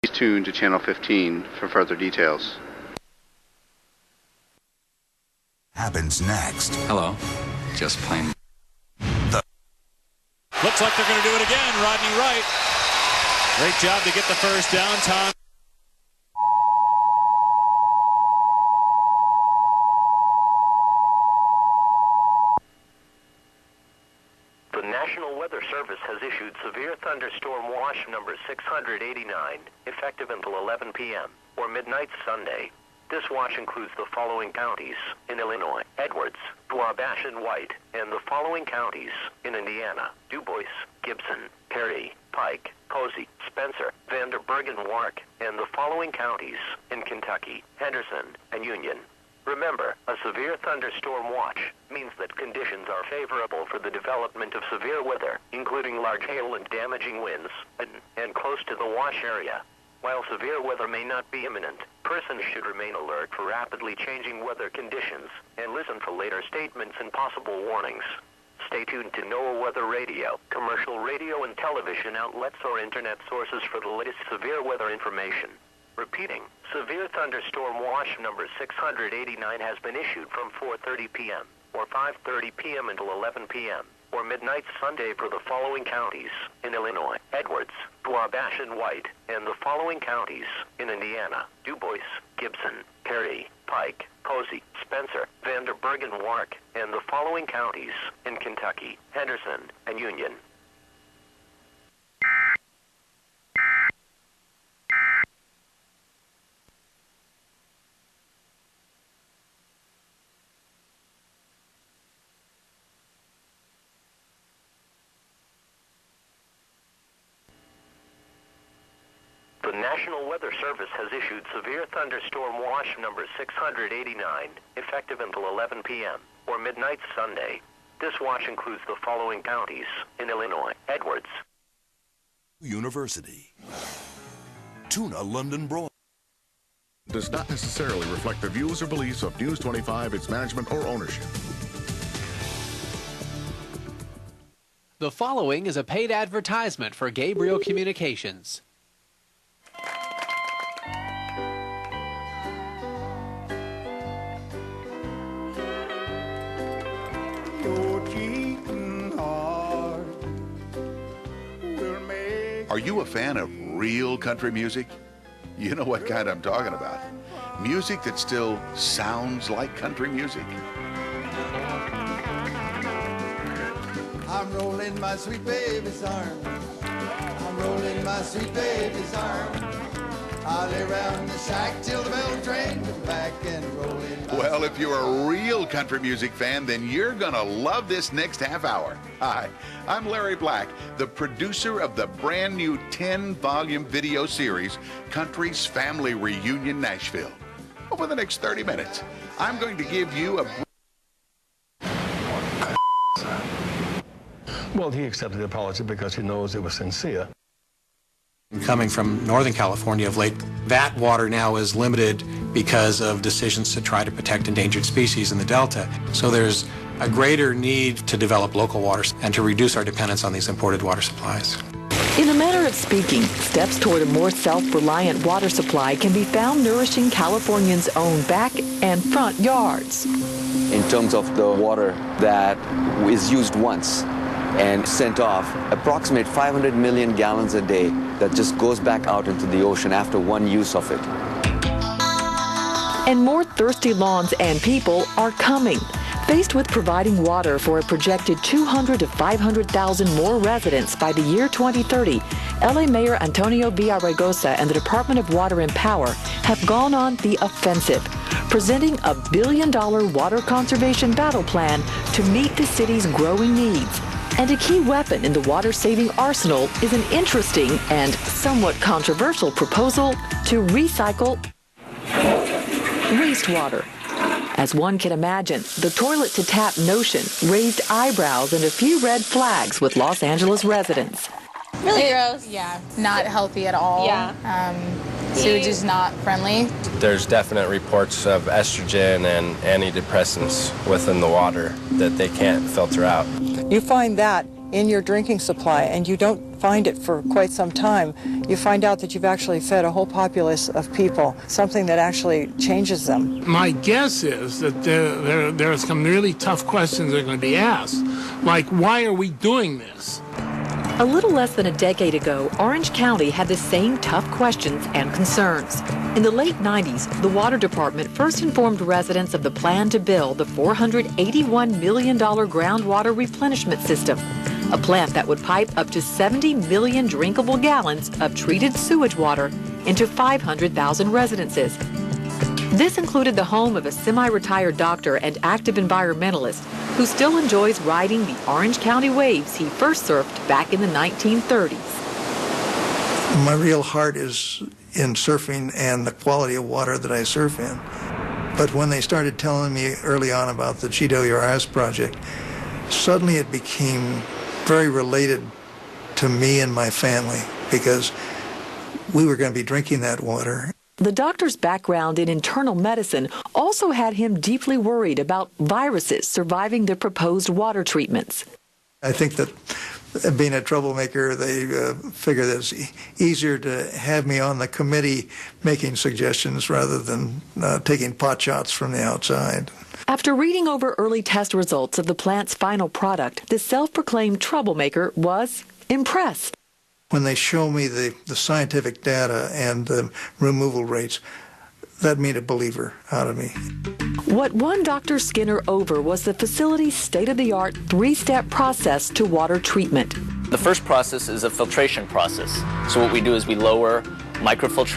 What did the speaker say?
Please tune to Channel 15 for further details. Happens next. Hello. Just plain. Looks like they're going to do it again. Rodney Wright. Great job to get the first down. Tom. The National Weather Service has issued severe thunderstorm watch number 689, effective until 11 p.m. or midnight Sunday. This watch includes the following counties in Illinois: Edwards, Wabash, and White, and the following counties in Indiana: Du Bois, Gibson, Perry, Pike, Posey, Spencer, Vanderburgh, and Warwick, and the following counties in Kentucky: Henderson and Union. Remember, a severe thunderstorm watch means that conditions are favorable for the development of severe weather, including large hail and damaging winds, and close to the watch area. While severe weather may not be imminent, persons should remain alert for rapidly changing weather conditions and listen for later statements and possible warnings. Stay tuned to NOAA Weather Radio, commercial radio and television outlets, or internet sources for the latest severe weather information. Repeating, severe thunderstorm watch number 689 has been issued from 4:30 p.m. or 5:30 p.m. until 11 p.m. or midnight Sunday for the following counties in Illinois: Edwards, Wabash, and White, and the following counties in Indiana: Du Bois, Gibson, Perry, Pike, Posey, Spencer, Vanderburgh, and Warwick, and the following counties in Kentucky: Henderson and Union. The National Weather Service has issued severe thunderstorm watch number 689, effective until 11 p.m. or midnight Sunday. This watch includes the following counties in Illinois: Edwards, University, Tuna London Broad. Does not necessarily reflect the views or beliefs of News 25, its management, or ownership. The following is a paid advertisement for Gabriel Communications. Are you a fan of real country music? You know what kind I'm talking about. Music that still sounds like country music. I'm rolling my sweet baby's arm. I'm rolling my sweet baby's arm. I lay around the shack till the bell train comes back and rolling. Well, if you're a real country music fan, then you're gonna love this next half hour. Hi, I'm Larry Black, the producer of the brand new 10-volume video series, Country's Family Reunion Nashville. Over the next 30 minutes, I'm going to give you a... Well, he accepted the apology because he knows it was sincere. Coming from Northern California of late, that water now is limited because of decisions to try to protect endangered species in the Delta. So there's a greater need to develop local waters and to reduce our dependence on these imported water supplies. In a manner of speaking, steps toward a more self-reliant water supply can be found nourishing Californians' own back and front yards. In terms of the water that is used once and sent off, approximate 500 million gallons a day that just goes back out into the ocean after one use of it. And more thirsty lawns and people are coming. Faced with providing water for a projected 200 to 500,000 more residents by the year 2030, LA Mayor Antonio Villaraigosa and the Department of Water and Power have gone on the offensive, presenting a $1 billion water conservation battle plan to meet the city's growing needs. And a key weapon in the water-saving arsenal is an interesting and somewhat controversial proposal to recycle wastewater. As one can imagine, the toilet-to-tap notion raised eyebrows and a few red flags with Los Angeles residents. Really gross. Yeah, not healthy at all. Yeah. Sewage is not friendly. There's definite reports of estrogen and antidepressants within the water that they can't filter out. You find that in your drinking supply, and you don't find it for quite some time, you find out that you've actually fed a whole populace of people something that actually changes them. My guess is that there are some really tough questions that are going to be asked, like, why are we doing this? A little less than a decade ago, Orange County had the same tough questions and concerns. In the late 90s, the Water Department first informed residents of the plan to build the $481 million groundwater replenishment system, a plant that would pipe up to 70 million drinkable gallons of treated sewage water into 500,000 residences. This included the home of a semi-retired doctor and active environmentalist who still enjoys riding the Orange County waves he first surfed back in the 1930s. My real heart is in surfing and the quality of water that I surf in. But when they started telling me early on about the GWRS project, suddenly it became very related to me and my family because we were going to be drinking that water. The doctor's background in internal medicine also had him deeply worried about viruses surviving the proposed water treatments. I think that being a troublemaker, they figure that it's easier to have me on the committee making suggestions rather than taking pot shots from the outside. After reading over early test results of the plant's final product, the self-proclaimed troublemaker was impressed. When they show me the scientific data and the removal rates, that made a believer out of me. What won Dr. Skinner over was the facility's state-of-the-art three-step process to water treatment. The first process is a filtration process. So what we do is we lower microfiltration